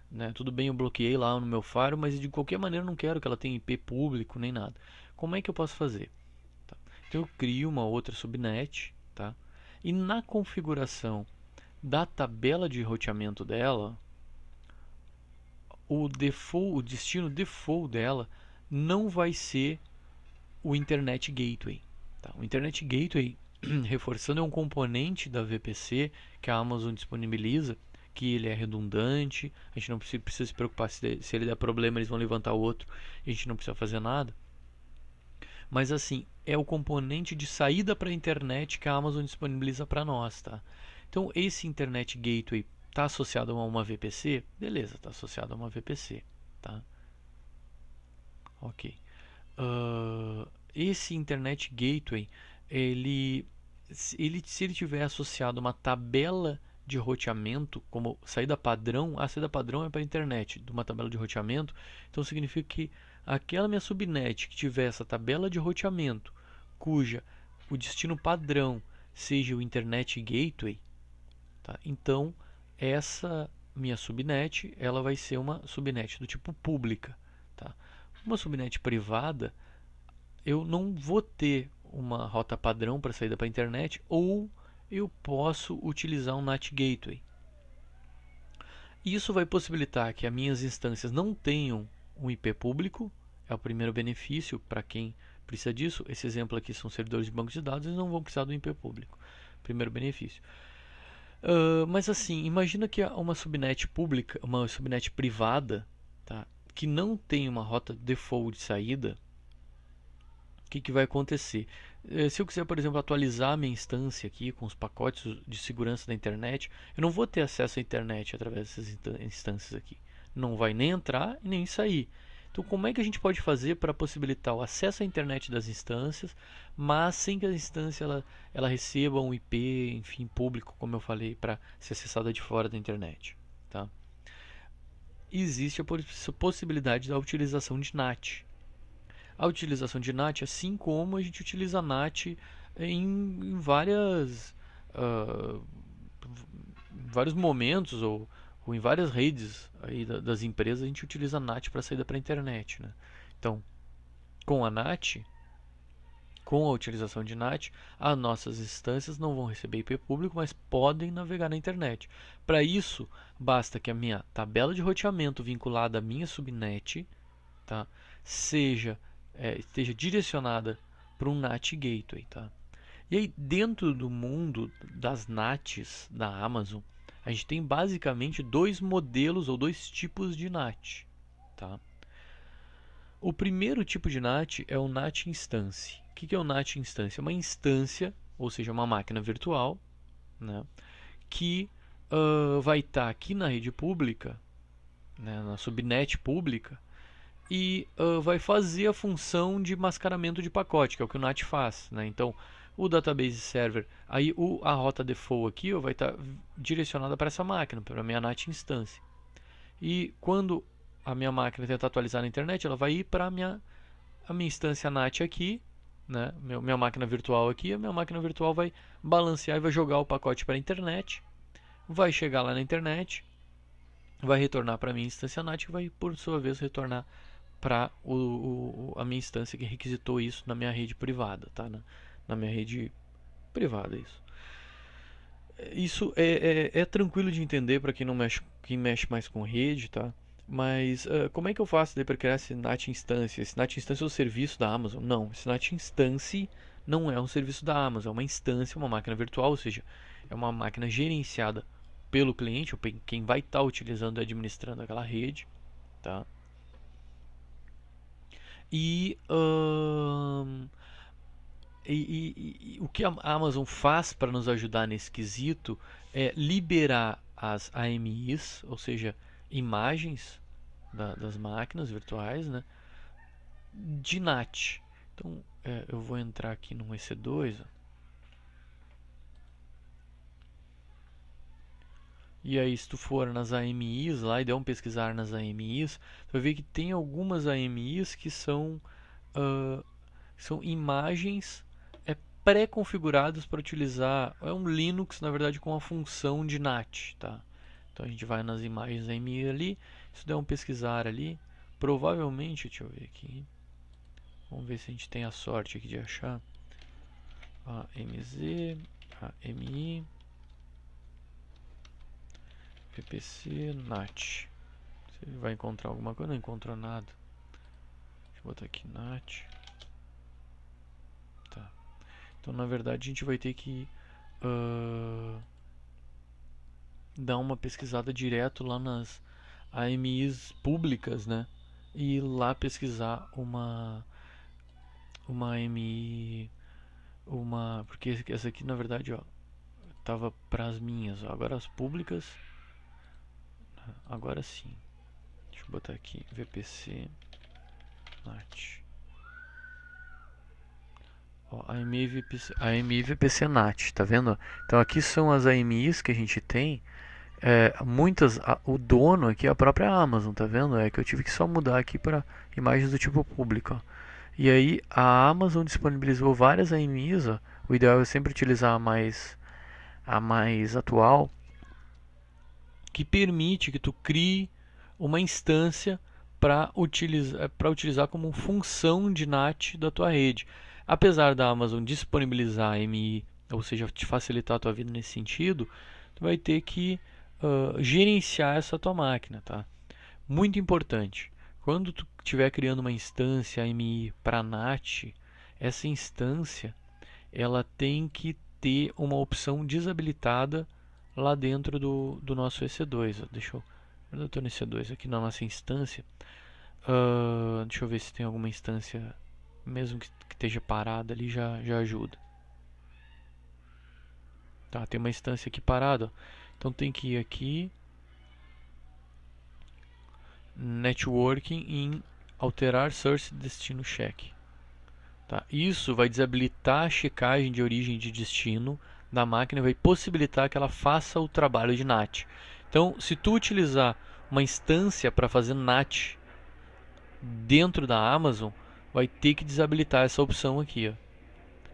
né? Tudo bem, eu bloqueei lá no meu firewall, mas de qualquer maneira eu não quero que ela tenha IP público nem nada. Como é que eu posso fazer? Tá. Então eu crio uma outra subnet, tá? E na configuração da tabela de roteamento dela, o destino default dela não vai ser o Internet Gateway, tá? O Internet Gateway, reforçando, é um componente da VPC que a Amazon disponibiliza, que ele é redundante, a gente não precisa se preocupar se ele der problema, eles vão levantar outro, a gente não precisa fazer nada. Mas assim, é o componente de saída para a internet que a Amazon disponibiliza para nós, tá? Então esse Internet Gateway está associado a uma VPC? Beleza, está associado a uma VPC, tá? Ok. Esse Internet Gateway, se ele tiver associado a uma tabela de roteamento como saída padrão, a saída padrão é para a internet, de uma tabela de roteamento, então significa que aquela minha subnet que tiver essa tabela de roteamento, cuja o destino padrão seja o Internet Gateway, tá? Então essa minha subnet ela vai ser uma subnet do tipo pública, tá? Uma subnet privada, eu não vou ter uma rota padrão para saída para a internet, ou eu posso utilizar um NAT Gateway. Isso vai possibilitar que as minhas instâncias não tenham um IP público, é o primeiro benefício para quem precisa disso. Esse exemplo aqui são servidores de banco de dados, eles não vão precisar do IP público. Primeiro benefício. Mas assim, imagina que uma subnet pública, uma subnet privada, tá, que não tem uma rota default de saída, o que vai acontecer? Se eu quiser, por exemplo, atualizar a minha instância aqui com os pacotes de segurança da internet, eu não vou ter acesso à internet através dessas instâncias aqui. Não vai nem entrar e nem sair. Então, como é que a gente pode fazer para possibilitar o acesso à internet das instâncias, mas sem que a instância ela receba um IP, enfim, público, como eu falei, para ser acessada de fora da internet, tá? Existe a possibilidade da utilização de NAT. A utilização de NAT, assim como a gente utiliza NAT em uh, vários momentos ou em várias redes aí das empresas, a gente utiliza NAT para saída para a internet, né? Então, com a NAT, com a utilização de NAT, as nossas instâncias não vão receber IP público, mas podem navegar na internet. Para isso, basta que a minha tabela de roteamento vinculada à minha subnet, tá, esteja direcionada para um NAT Gateway. Tá? E aí, dentro do mundo das NATs da Amazon, a gente tem basicamente dois modelos ou dois tipos de NAT. Tá? O primeiro tipo de NAT é o NAT Instance. O que é o NAT Instance? É uma instância, ou seja, uma máquina virtual, né, que vai estar aqui na rede pública, né, na subnet pública, e vai fazer a função de mascaramento de pacote, que é o que o NAT faz. Né? Então, o database server, aí a rota default aqui vai estar direcionada para essa máquina, para a minha NAT instância. E quando a minha máquina tentar atualizar na internet, ela vai ir para a minha instância NAT aqui, né? Minha máquina virtual aqui, a minha máquina virtual vai balancear e vai jogar o pacote para a internet, vai chegar lá na internet, vai retornar para a minha instância NAT e vai, por sua vez, retornar para a minha instância que requisitou isso na minha rede privada, tá? Na minha rede privada, isso. Isso é tranquilo de entender para quem mexe mais com rede, tá? Mas como é que eu faço para criar esse NAT Instance? Esse NAT Instance é o serviço da Amazon? Não, esse NAT Instance não é um serviço da Amazon, é uma instância, uma máquina virtual, ou seja, é uma máquina gerenciada pelo cliente, ou quem vai estar utilizando e administrando aquela rede, tá? E, o que a Amazon faz para nos ajudar nesse quesito é liberar as AMIs, ou seja, imagens das máquinas virtuais, né, de NAT. Então, eu vou entrar aqui no EC2, ó. E aí, se tu for nas AMIs lá e der um pesquisar nas AMIs, tu vai ver que tem algumas AMIs que são imagens pré-configuradas para utilizar. É um Linux, na verdade, com a função de NAT. Tá? Então a gente vai nas imagens AMI ali, se der um pesquisar ali, provavelmente, deixa eu ver aqui. Vamos ver se a gente tem a sorte aqui de achar. AMZ, AMI, VPC, NAT. Você vai encontrar alguma coisa? Não encontrou nada. Deixa eu botar aqui NAT. Tá. Então, na verdade, a gente vai ter que dar uma pesquisada direto lá nas AMIs públicas, né? E lá pesquisar uma AMI, porque essa aqui, na verdade, ó, tava para as minhas, ó. Agora as públicas, agora sim. Deixa eu botar aqui VPC NAT. Ó, AMI VPC NAT, tá vendo? Então aqui são as AMIs que a gente tem. Muitas, o dono aqui é a própria Amazon, tá vendo? É que eu tive que só mudar aqui para imagens do tipo público. Ó. E aí a Amazon disponibilizou várias AMIs. Ó. O ideal é sempre utilizar a mais atual, que permite que tu crie uma instância para utilizar como função de NAT da tua rede. Apesar da Amazon disponibilizar a AMI, ou seja, te facilitar a tua vida nesse sentido, tu vai ter que gerenciar essa tua máquina, tá? Muito importante. Quando tu estiver criando uma instância AMI para NAT, essa instância ela tem que ter uma opção desabilitada lá dentro do nosso EC2. Deixa eu estou no EC2 aqui na nossa instância. Deixa eu ver se tem alguma instância, mesmo que esteja parada ali, já ajuda. Tá, tem uma instância aqui parada. Ó. Então tem que ir aqui, Networking em alterar source destino check. Tá? Isso vai desabilitar a checagem de origem de destino da máquina e vai possibilitar que ela faça o trabalho de NAT. Então, se tu utilizar uma instância para fazer NAT dentro da Amazon, vai ter que desabilitar essa opção aqui, ó.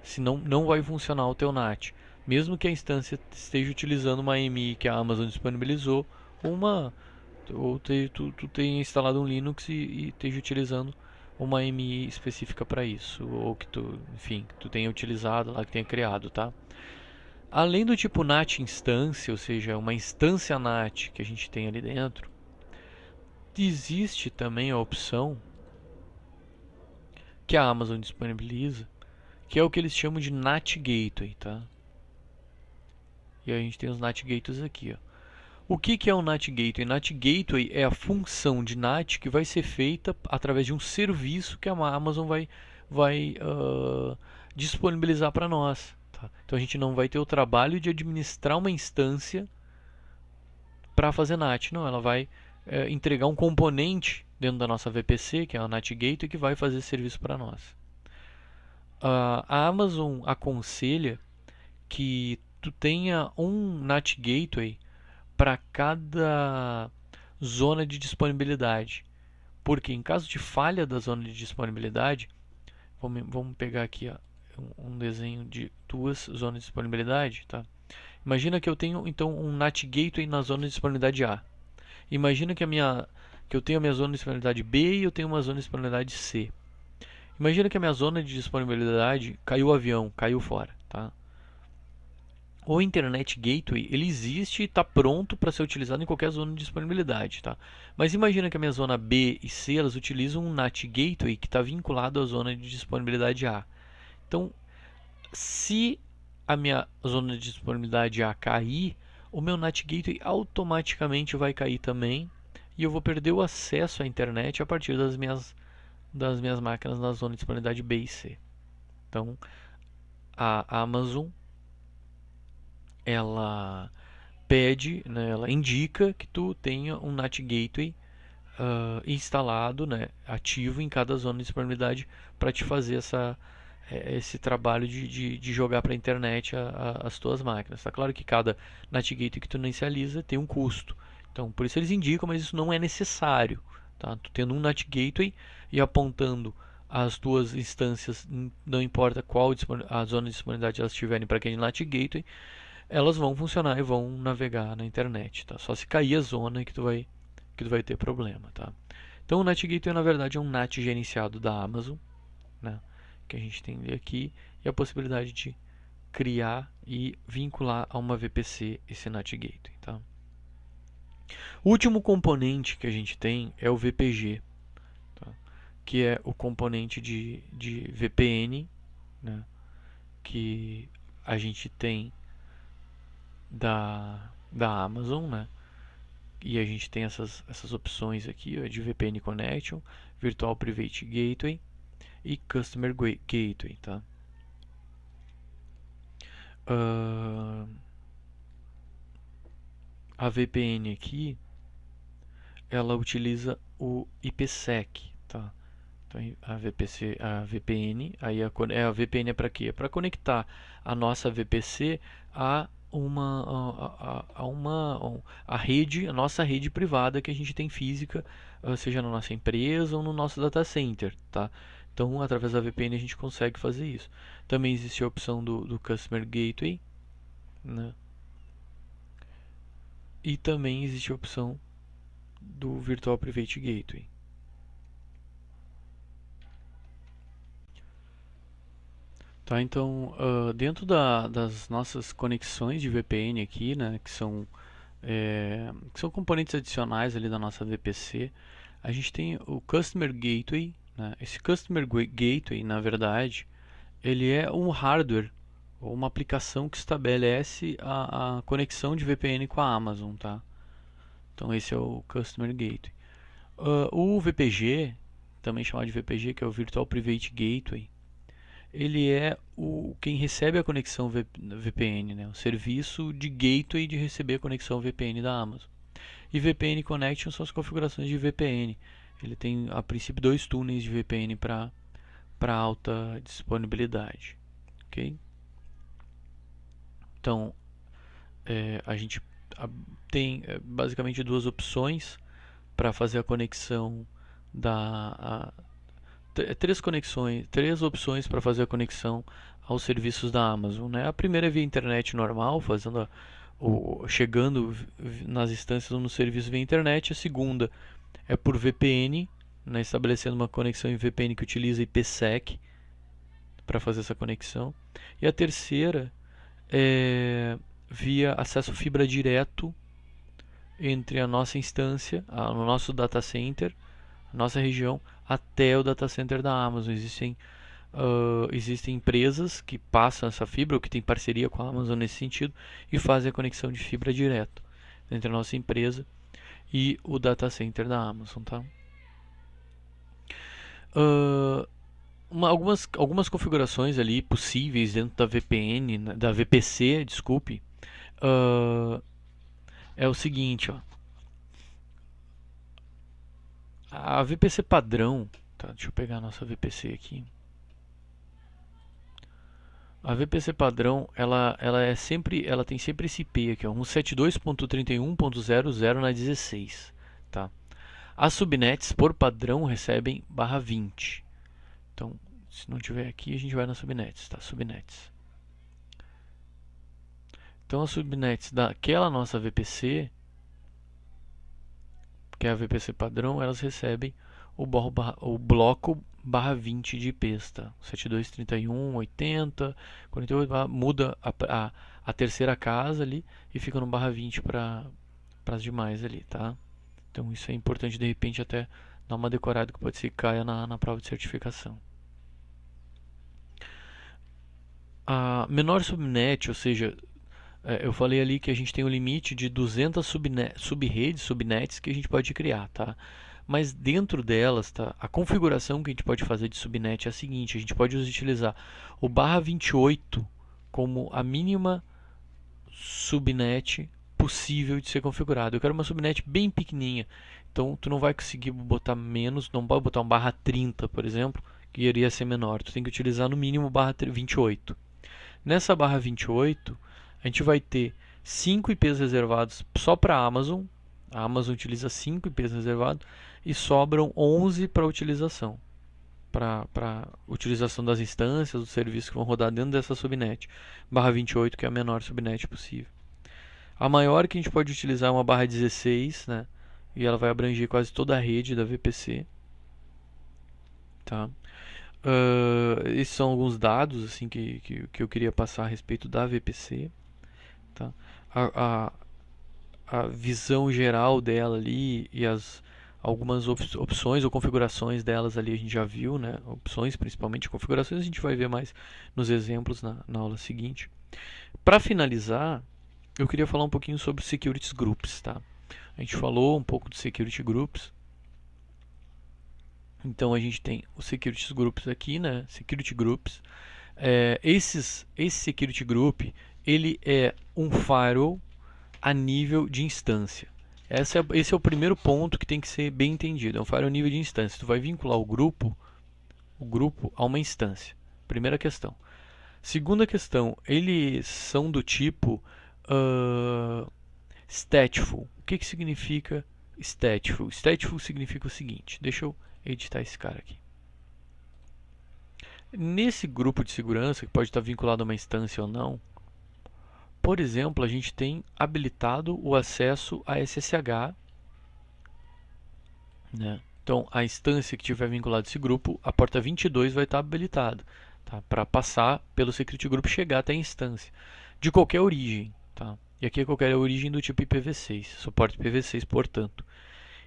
Senão não vai funcionar o teu NAT. Mesmo que a instância esteja utilizando uma AMI que a Amazon disponibilizou, ou tu tenha instalado um Linux e esteja utilizando uma AMI específica para isso, ou que tu, enfim, que tu tenha utilizado lá, que tenha criado, tá? Além do tipo NAT instância, ou seja, uma instância NAT que a gente tem ali dentro, existe também a opção que a Amazon disponibiliza, que é o que eles chamam de NAT Gateway, tá? E a gente tem os NAT Gateways aqui, ó. O que é o NAT Gateway? NAT Gateway é a função de NAT que vai ser feita através de um serviço que a Amazon vai disponibilizar para nós. Tá? Então a gente não vai ter o trabalho de administrar uma instância para fazer NAT. Não, ela vai entregar um componente dentro da nossa VPC, que é a NAT Gateway, que vai fazer serviço para nós. A Amazon aconselha que tu tenha um NAT Gateway para cada zona de disponibilidade. Porque em caso de falha da zona de disponibilidade, vamos pegar aqui, ó, um desenho de duas zonas de disponibilidade, tá? Imagina que eu tenho então um NAT Gateway na zona de disponibilidade A. Imagina que eu tenho a minha zona de disponibilidade B e eu tenho uma zona de disponibilidade C. Imagina que a minha zona de disponibilidade caiu o avião, caiu fora, tá? O Internet Gateway, ele existe e está pronto para ser utilizado em qualquer zona de disponibilidade, tá? Mas imagina que a minha zona B e C, elas utilizam um NAT Gateway que está vinculado à zona de disponibilidade A. Então, se a minha zona de disponibilidade A cair, o meu NAT Gateway automaticamente vai cair também e eu vou perder o acesso à internet a partir das minhas máquinas na zona de disponibilidade B e C. Então, a Amazon ela pede, né, ela indica que tu tenha um NAT Gateway instalado, né, ativo em cada zona de disponibilidade para te fazer esse trabalho de jogar para a internet as tuas máquinas. Tá claro que cada NAT Gateway que tu inicializa tem um custo. Então, por isso eles indicam, mas isso não é necessário. Tá? Tu tendo um NAT Gateway e apontando as tuas instâncias, não importa qual a zona de disponibilidade elas tiverem para aquele NAT Gateway, elas vão funcionar e vão navegar na internet, tá? Só se cair a zona que tu vai ter problema, tá? Então o NAT Gateway na verdade é um NAT gerenciado da Amazon, né? Que a gente tem aqui e a possibilidade de criar e vincular a uma VPC esse NAT Gateway, tá? O último componente que a gente tem é o VPG, tá? Que é o componente de VPN, né? Que a gente tem da Amazon, né? E a gente tem essas opções aqui, ó, de VPN Connection, Virtual Private Gateway e Customer Gateway, tá? A VPN aqui, ela utiliza o IPsec, tá? Então a VPN, aí a VPN é para quê? É para conectar a nossa VPC a a rede, a nossa rede privada que a gente tem física, seja na nossa empresa ou no nosso data center, tá? Então, através da VPN a gente consegue fazer isso. Também existe a opção do Customer Gateway, né? E também existe a opção do Virtual Private Gateway. Tá, então, dentro das nossas conexões de VPN aqui, né, que são componentes adicionais ali da nossa VPC, a gente tem o Customer Gateway, né? Esse Customer Gateway, na verdade, ele é um hardware ou uma aplicação que estabelece a conexão de VPN com a Amazon, tá? Então esse é o Customer Gateway. O VPG, também chamado de VPG, que é o Virtual Private Gateway, ele é quem recebe a conexão VPN, né? O serviço de gateway de receber a conexão VPN da Amazon. E VPN Connection são as configurações de VPN. Ele tem a princípio 2 túneis de VPN para alta disponibilidade, ok? Então a gente tem basicamente 2 opções para fazer a conexão três opções para fazer a conexão aos serviços da Amazon, né? A primeira é via internet normal, chegando nas instâncias ou no serviço via internet. A segunda é por VPN, né? Estabelecendo uma conexão em VPN que utiliza IPsec para fazer essa conexão. E a terceira é via acesso fibra direto entre a nossa instância, no nosso data center, a nossa região, até o data center da Amazon. Existem empresas que passam essa fibra, ou que têm parceria com a Amazon nesse sentido, e fazem a conexão de fibra direto entre a nossa empresa e o data center da Amazon, tá? Algumas configurações ali possíveis dentro da VPN, da VPC, desculpe, é o seguinte, ó. A VPC padrão, tá? Deixa eu pegar a nossa VPC aqui. A VPC padrão, ela tem sempre esse IP aqui, ó, 172.31.00 na 16, tá? As subnets por padrão recebem /20. Então, se não tiver aqui, a gente vai nas subnets, tá? Subnets. Então, as subnets daquela nossa VPC, que é a VPC padrão, elas recebem o bloco /20 de IPs, tá? 72.31.80.48, muda a terceira casa ali e fica no /20 para as demais ali, tá? Então isso é importante, de repente até dar uma decorada, que pode ser que caia na prova de certificação. A menor subnet, ou seja, eu falei ali que a gente tem um limite de 200 subnets que a gente pode criar, tá? Mas dentro delas, tá, a configuração que a gente pode fazer de subnet é a seguinte: a gente pode utilizar o /28 como a mínima subnet possível de ser configurado. Eu quero uma subnet bem pequenininha, então tu não vai conseguir botar menos, não pode botar um /30, por exemplo, que iria ser menor. Tu tem que utilizar no mínimo /28. Nessa /28, a gente vai ter 5 IPs reservados só para a Amazon. A Amazon utiliza 5 IPs reservados e sobram 11 para utilização. Para utilização das instâncias, dos serviços que vão rodar dentro dessa subnet. /28, que é a menor subnet possível. A maior que a gente pode utilizar é uma /16, né? E ela vai abranger quase toda a rede da VPC. Tá? Esses são alguns dados assim, que eu queria passar a respeito da VPC. Tá? A visão geral dela ali e algumas opções ou configurações delas ali a gente já viu, né? Opções, principalmente configurações, a gente vai ver mais nos exemplos na aula seguinte. Para finalizar, eu queria falar um pouquinho sobre Security Groups, tá? A gente falou um pouco de Security Groups. Então a gente tem os Security Groups aqui, né? Security Groups. Esse Security Group, ele é um firewall a nível de instância. Esse é o primeiro ponto que tem que ser bem entendido. É um firewall a nível de instância. Tu vai vincular o grupo a uma instância. Primeira questão. Segunda questão, eles são do tipo stateful. O que significa stateful? Stateful significa o seguinte. Deixa eu editar esse cara aqui. Nesse grupo de segurança, que pode estar vinculado a uma instância ou não, por exemplo, a gente tem habilitado o acesso a SSH, né? Então, a instância que tiver vinculado a esse grupo, a porta 22 vai estar habilitada, tá? Para passar pelo Security Group e chegar até a instância, de qualquer origem. Tá? E aqui é qualquer origem do tipo IPv6, suporte IPv6, portanto.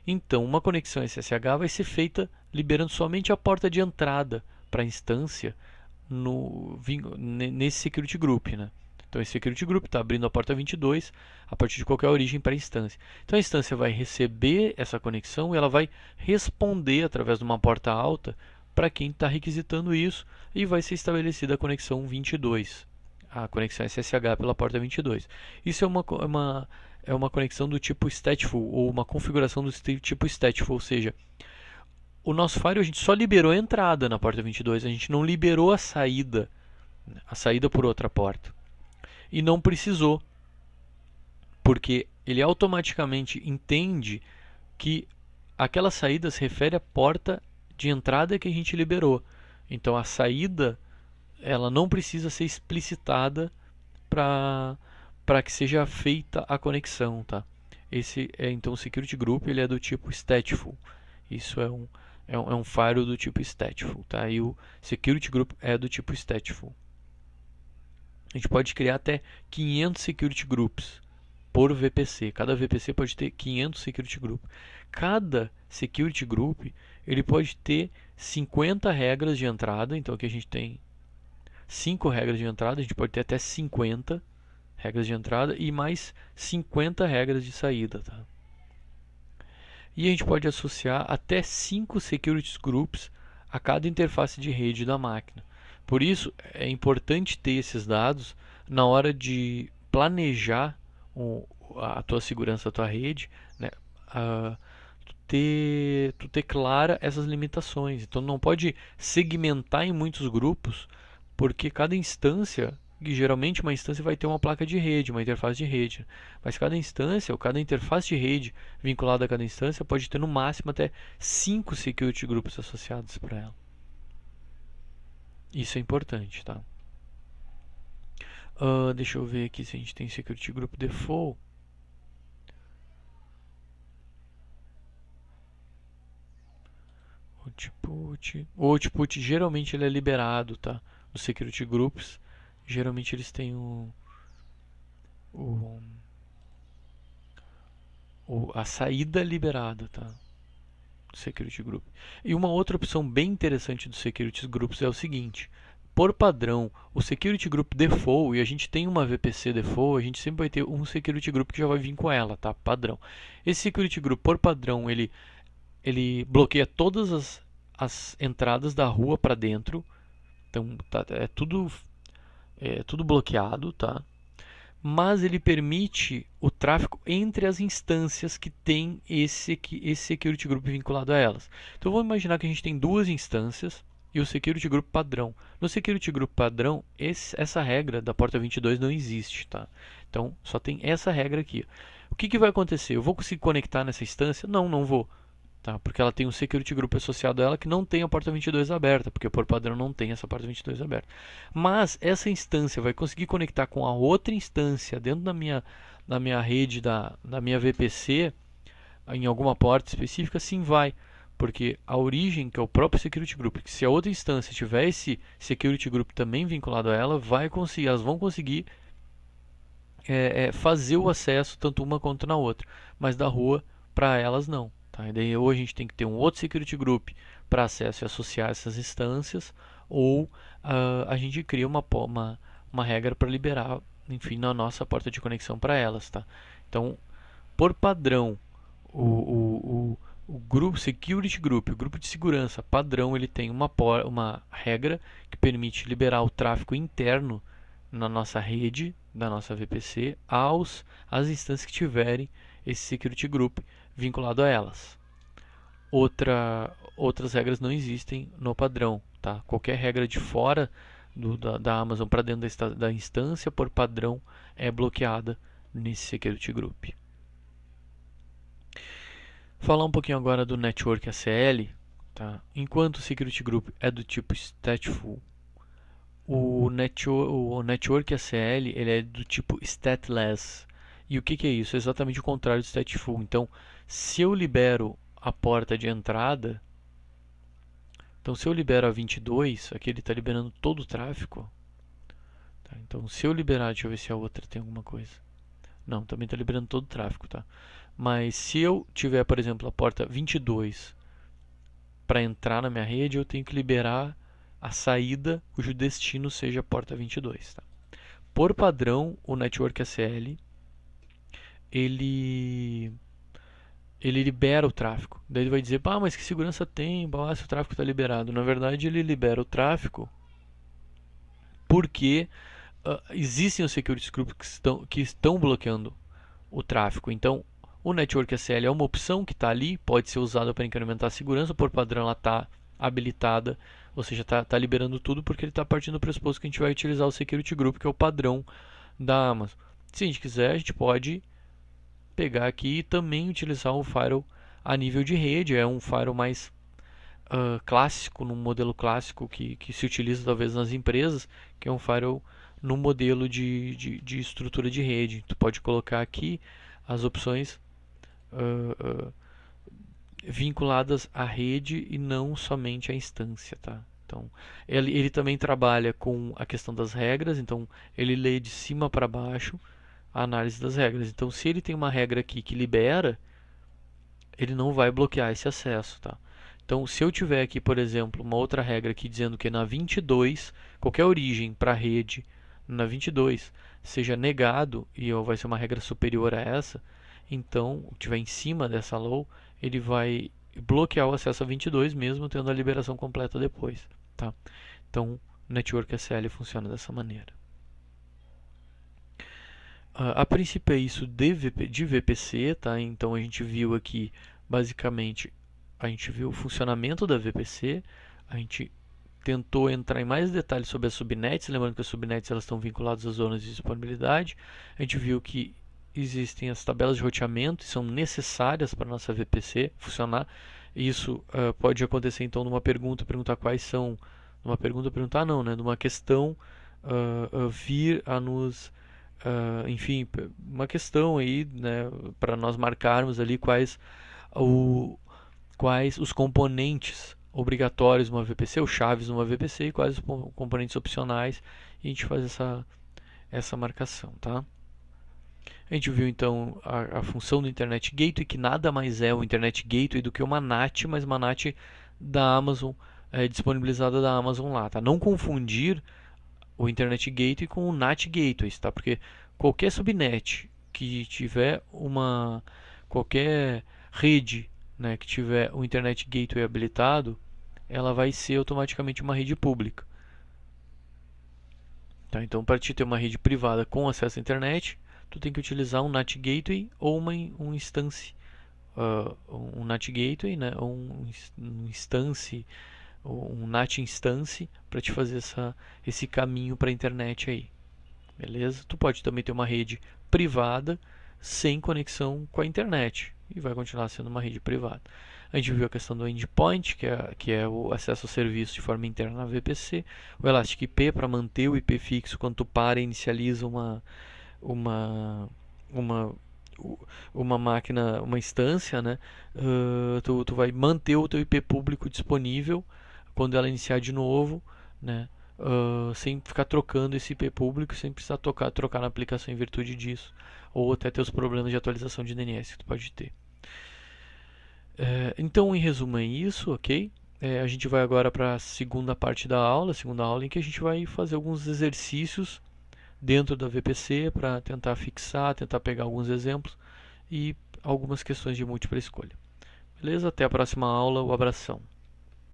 Então, uma conexão SSH vai ser feita liberando somente a porta de entrada para a instância nesse Security Group, né? Então, esse Security Group está abrindo a porta 22 a partir de qualquer origem para a instância. Então, a instância vai receber essa conexão e ela vai responder através de uma porta alta para quem está requisitando isso, e vai ser estabelecida a conexão 22, a conexão SSH pela porta 22. Isso é uma conexão do tipo stateful, ou uma configuração do tipo stateful, ou seja, o nosso firewall a gente só liberou a entrada na porta 22, a gente não liberou a saída por outra porta. E não precisou, porque ele automaticamente entende que aquela saída se refere à porta de entrada que a gente liberou. Então a saída ela não precisa ser explicitada para que seja feita a conexão, tá? Esse é então o security group, ele é do tipo stateful. Isso é um firewall do tipo stateful, tá? E o security group é do tipo stateful. A gente pode criar até 500 security groups por VPC. Cada VPC pode ter 500 security group. Cada security group ele pode ter 50 regras de entrada. Então aqui a gente tem 5 regras de entrada, a gente pode ter até 50 regras de entrada e mais 50 regras de saída. Tá? E a gente pode associar até 5 security groups a cada interface de rede da máquina. Por isso é importante ter esses dados na hora de planejar a tua segurança da tua rede, né? Tu ter clara essas limitações. Então não pode segmentar em muitos grupos, porque cada instância, que geralmente uma instância vai ter uma placa de rede, uma interface de rede, mas cada instância ou cada interface de rede vinculada a cada instância pode ter no máximo até 5 security groups associados para ela. Isso é importante, tá? Deixa eu ver aqui se a gente tem security group default. O output geralmente ele é liberado, tá? Os security groups, geralmente eles têm o, a saída liberada, tá? Do security group. E uma outra opção bem interessante dos security groups é o seguinte: por padrão, o security group default, e a gente tem uma VPC default, a gente sempre vai ter um security group que já vai vir com ela, tá? Padrão. Esse security group, por padrão, ele bloqueia todas as entradas da rua para dentro. Então tá, é tudo bloqueado, tá? Mas ele permite o tráfego entre as instâncias que tem esse security group vinculado a elas. Então vamos imaginar que a gente tem duas instâncias e o security group padrão. No security group padrão, essa regra da porta 22 não existe, tá? Então só tem essa regra aqui. O que vai acontecer? Eu vou conseguir conectar nessa instância? Não, não vou. Tá? Porque ela tem um security group associado a ela que não tem a porta 22 aberta, porque por padrão não tem essa porta 22 aberta. Mas essa instância vai conseguir conectar com a outra instância dentro da minha rede, da minha VPC, em alguma porta específica, sim vai. Porque a origem, que é o próprio security group, que se a outra instância tiver esse security group também vinculado a ela, elas vão conseguir fazer o acesso tanto uma quanto na outra. Mas da rua, para elas não. Tá? E daí ou a gente tem que ter um outro security group para acesso e associar essas instâncias, ou a gente cria uma regra para liberar, enfim, na nossa porta de conexão para elas. Tá? Então, por padrão, o grupo security group, o grupo de segurança padrão, ele tem uma regra que permite liberar o tráfego interno na nossa rede, da nossa VPC, às instâncias que tiverem esse security group vinculado a elas. Outras regras não existem no padrão. Tá? Qualquer regra de fora da Amazon para dentro da instância, por padrão, é bloqueada nesse security group. Falar um pouquinho agora do Network ACL. Tá? Enquanto o security group é do tipo stateful, o Network ACL ele é do tipo stateless. E o que é isso? É exatamente o contrário do stateful. Então, se eu libero a porta de entrada, então se eu libero a 22, aqui ele está liberando todo o tráfego. Tá? Então, se eu liberar, deixa eu ver se a outra tem alguma coisa. Não, também está liberando todo o tráfego, tá? Mas se eu tiver, por exemplo, a porta 22 para entrar na minha rede, eu tenho que liberar a saída cujo destino seja a porta 22. Tá? Por padrão, o Network ACL ele libera o tráfego. Daí ele vai dizer, mas que segurança tem? Se o tráfego está liberado. Na verdade, ele libera o tráfego porque existem os security groups que estão bloqueando o tráfego. Então, O Network SL é uma opção que está ali, pode ser usada para incrementar a segurança, por padrão ela está habilitada, ou seja, está liberando tudo porque ele está partindo do pressuposto que a gente vai utilizar o Security Group, que é o padrão da Amazon. Se a gente quiser, a gente pode pegar aqui e também utilizar o firewall a nível de rede, é um firewall mais clássico, num modelo clássico que se utiliza talvez nas empresas, que é um firewall no modelo de estrutura de rede. Tu pode colocar aqui as opções vinculadas à rede e não somente à instância, tá? Então, ele também trabalha com a questão das regras, então ele lê de cima para baixo a análise das regras. Então, se ele tem uma regra aqui que libera, ele não vai bloquear esse acesso, tá? Então, se eu tiver aqui, por exemplo, uma outra regra aqui dizendo que na 22, qualquer origem para a rede na 22 seja negado e vai ser uma regra superior a essa, então, se estiver em cima dessa low, ele vai bloquear o acesso a 22 mesmo tendo a liberação completa depois, tá? Então, o Network SL funciona dessa maneira. A princípio é isso de VPC, tá? Então a gente viu aqui, basicamente, a gente viu o funcionamento da VPC, a gente tentou entrar em mais detalhes sobre as subnets, lembrando que as subnets elas estão vinculadas às zonas de disponibilidade. A gente viu que existem as tabelas de roteamento, que são necessárias para a nossa VPC funcionar. Isso pode acontecer então numa pergunta, perguntar quais são, numa pergunta perguntar não, né? Numa questão vir a nos enfim, uma questão aí, né, para nós marcarmos ali quais os componentes obrigatórios de uma VPC, ou chaves de uma VPC, e quais os componentes opcionais, e a gente faz essa marcação, tá? A gente viu então a função do Internet Gateway, que nada mais é o Internet Gateway do que uma NAT, mas uma NAT da Amazon, disponibilizada da Amazon lá, tá? Não confundir o Internet Gateway com o NAT Gateway, tá? Porque qualquer subnet que tiver qualquer rede, né, que tiver o Internet Gateway habilitado, ela vai ser automaticamente uma rede pública. Tá? Então, para te ter uma rede privada com acesso à internet, tu tem que utilizar um NAT Gateway ou um instance, um NAT Gateway, né, ou um instance, um NAT instance para te fazer esse caminho para a internet aí. Beleza? Tu pode também ter uma rede privada sem conexão com a internet e vai continuar sendo uma rede privada. A gente viu a questão do endpoint, que é o acesso ao serviço de forma interna na VPC, o Elastic IP para manter o IP fixo quando tu para e inicializa uma máquina, uma instância, né? Tu vai manter o teu IP público disponível quando ela iniciar de novo, né? Sem ficar trocando esse IP público, sem precisar trocar na aplicação em virtude disso, ou até ter os problemas de atualização de DNS que tu pode ter. Então, em resumo, é isso, ok? A gente vai agora para a segunda parte da aula, em que a gente vai fazer alguns exercícios dentro da VPC para tentar fixar, tentar pegar alguns exemplos e algumas questões de múltipla escolha. Beleza? Até a próxima aula, um abração.